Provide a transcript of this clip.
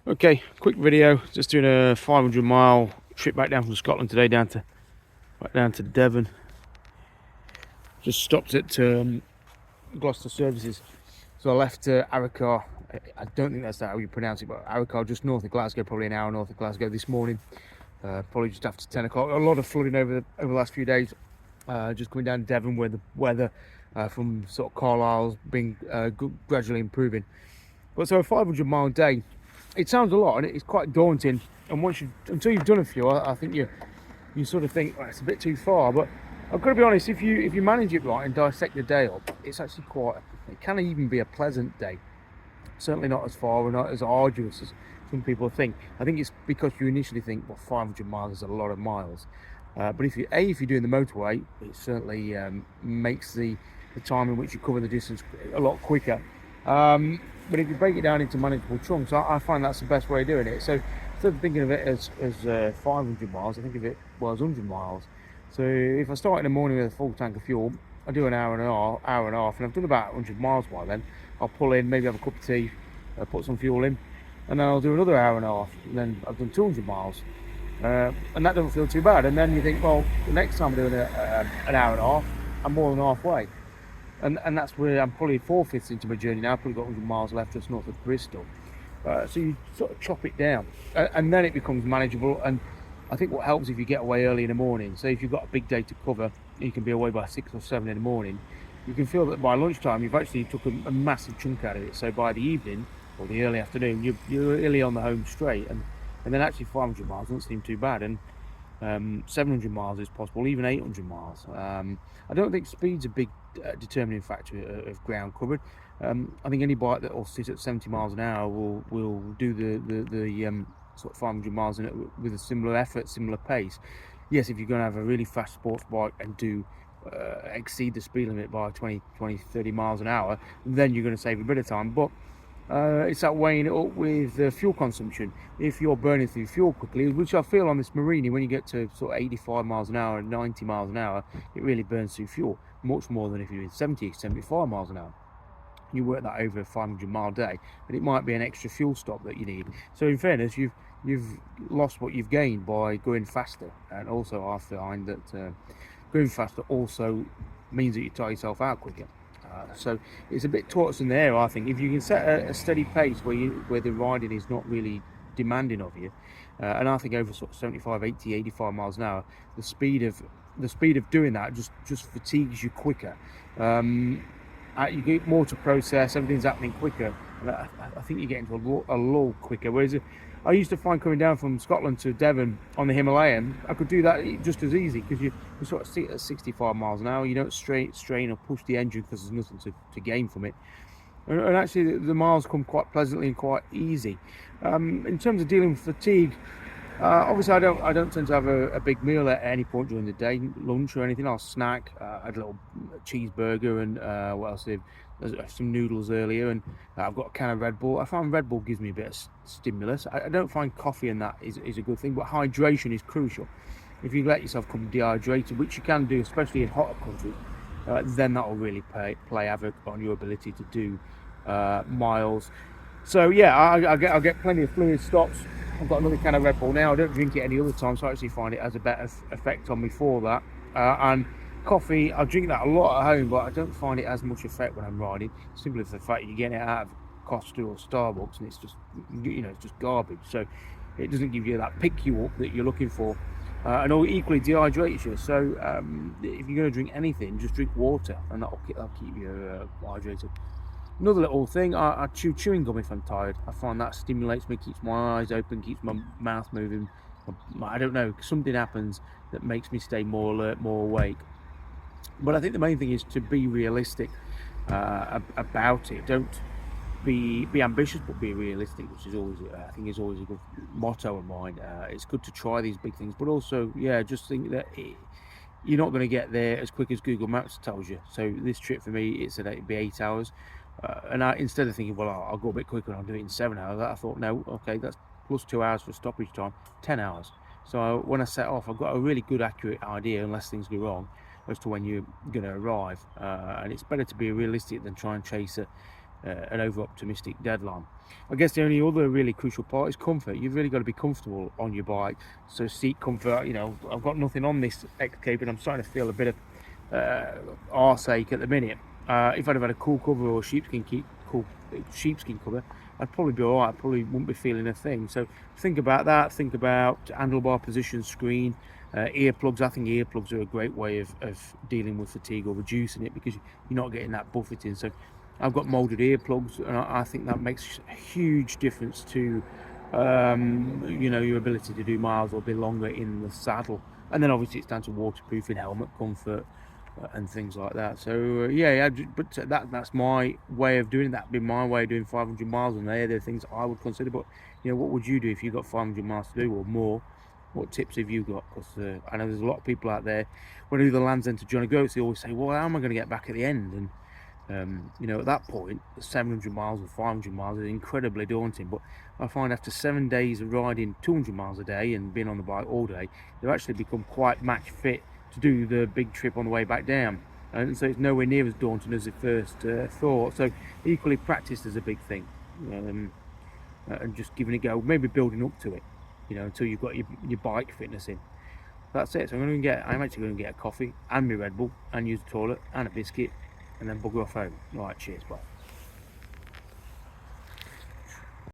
Okay, quick video. Just doing a 500-mile trip back down from Scotland today, back down to Devon. Just stopped at Gloucester Services. So I left Arrochar. I don't think that's how you pronounce it, but Arrochar, just north of Glasgow, probably an hour north of Glasgow this morning. Probably just after 10 o'clock. A lot of flooding over the last few days. Just coming down to Devon, where the weather from sort of Carlisle's been gradually improving. But so a 500-mile day, it sounds a lot and it's quite daunting. And until you've done a few, I think you sort of think, well, it's a bit too far. But I've got to be honest, if you manage it right and dissect the day up, it's actually it can even be a pleasant day. Certainly not as far or not as arduous as some people think. I think it's because you initially think, well, 500 miles is a lot of miles. But if you're doing the motorway, it certainly makes the time in which you cover the distance a lot quicker. But if you break it down into manageable chunks, I find that's the best way of doing it. So instead of thinking of it as 500 miles, I think of it as 100 miles. So if I start in the morning with a full tank of fuel, I do an hour and a half, and I've done about 100 miles by then. I'll pull in, maybe have a cup of tea, put some fuel in, and then I'll do another hour and a half, and then I've done 200 miles. And that doesn't feel too bad. And then you think, well, the next time I'm doing an hour and a half, I'm more than halfway. And that's where I'm probably 4/5 into my journey now. I've probably got 100 miles left just north of Bristol. So you sort of chop it down, and then it becomes manageable. And I think what helps if you get away early in the morning. Say if you've got a big day to cover, you can be away by 6 or 7 in the morning. You can feel that by lunchtime you've actually took a massive chunk out of it. So by the evening or the early afternoon, you're really on the home straight, and then actually 500 miles doesn't seem too bad. And 700 miles is possible, even 800 miles. I don't think speed's a big determining factor of ground covered. I think any bike that will sit at 70 miles an hour will do the sort of 500 miles in it with a similar effort, similar pace. Yes, if you're going to have a really fast sports bike and do exceed the speed limit by 20, 30 miles an hour, then you're going to save a bit of time. But it's that weighing it up with fuel consumption. If you're burning through fuel quickly, which I feel on this Marini, when you get to sort of 85 miles an hour and 90 miles an hour, it really burns through fuel much more than if you're doing 70, 75 miles an hour. You work that over a 500-mile day, but it might be an extra fuel stop that you need. So in fairness, you've lost what you've gained by going faster. And also I find that going faster also means that you tire yourself out quicker. So it's a bit tortuous in the air, I think. If you can set a steady pace where the riding is not really demanding of you, and I think over sort of 75, 80, 85 miles an hour, the speed of doing that just fatigues you quicker. You get more to process, everything's happening quicker, and I think you get into a lull quicker. Whereas I used to find coming down from Scotland to Devon on the Himalayan, I could do that just as easy, because you sort of sit at 65 miles an hour, you don't strain or push the engine because there's nothing to gain from it. And actually the miles come quite pleasantly and quite easy. In terms of dealing with fatigue, obviously I don't tend to have a big meal at any point during the day, lunch or anything. I'll snack. I had a little cheeseburger and what else? Some noodles earlier, and I've got a can of Red Bull. I find Red Bull gives me a bit of stimulus. I don't find coffee and that is a good thing, but hydration is crucial. If you let yourself become dehydrated, which you can do, especially in hotter countries, then that will really play havoc on your ability to do miles. So yeah, I'll get plenty of fluid stops. I've got another can of Red Bull now. I don't drink it any other time, so I actually find it has a better effect on me for that. And coffee, I drink that a lot at home, but I don't find it as much effect when I'm riding. Simply for the fact you're getting it out of Costa or Starbucks, and it's just it's just garbage. So it doesn't give you that pick you up that you're looking for, and all equally dehydrates you. So if you're going to drink anything, just drink water, and that'll keep you hydrated. Another little thing, I chew chewing gum if I'm tired. I find that stimulates me, keeps my eyes open, keeps my mouth moving. I don't know, something happens that makes me stay more alert, more awake. But I think the main thing is to be realistic about it. Don't be ambitious, but be realistic, which is always I think is always a good motto of mine. It's good to try these big things, but also just think that you're not going to get there as quick as Google Maps tells you. So this trip for me, it'd be 8 hours, and instead of thinking, well, I'll go a bit quicker and I'll do it in 7 hours, I thought, no, okay, that's plus 2 hours for stoppage time, 10 hours. So when I set off, I've got a really good, accurate idea, unless things go wrong, as to when you're going to arrive. And it's better to be realistic than try and chase an over-optimistic deadline. I guess the only other really crucial part is comfort. You've really got to be comfortable on your bike. So seat comfort, you know, I've got nothing on this Escape, and I'm starting to feel a bit of arseache at the minute. If I'd have had a cool cover or cool sheepskin cover, I'd probably be alright. I probably wouldn't be feeling a thing. So think about that. Think about handlebar position, screen, earplugs. I think earplugs are a great way of dealing with fatigue or reducing it, because you're not getting that buffeting. So I've got molded earplugs, and I think that makes a huge difference to you know, your ability to do miles or be longer in the saddle. And then obviously it's down to waterproofing, helmet comfort, and things like that. So yeah, but that's my way of doing that. Be my way of doing 500 miles, and they're the things I would consider. But you know, what would you do if you got 500 miles to do or more? What tips have you got? Because I know there's a lot of people out there, when they do the Land's End to John O'Groats, they always say, well, how am I going to get back at the end? And you know, at that point, 700 miles or 500 miles is incredibly daunting. But I find after 7 days of riding 200 miles a day and being on the bike all day, they've actually become quite match fit to do the big trip on the way back down. And so it's nowhere near as daunting as it first thought. So equally, practice is a big thing, and just giving it a go, maybe building up to it, you know, until you've got your bike fitness in. That's it. So I'm actually going to get a coffee and my Red Bull and use the toilet and a biscuit, and then bugger off home. All right, cheers, bye.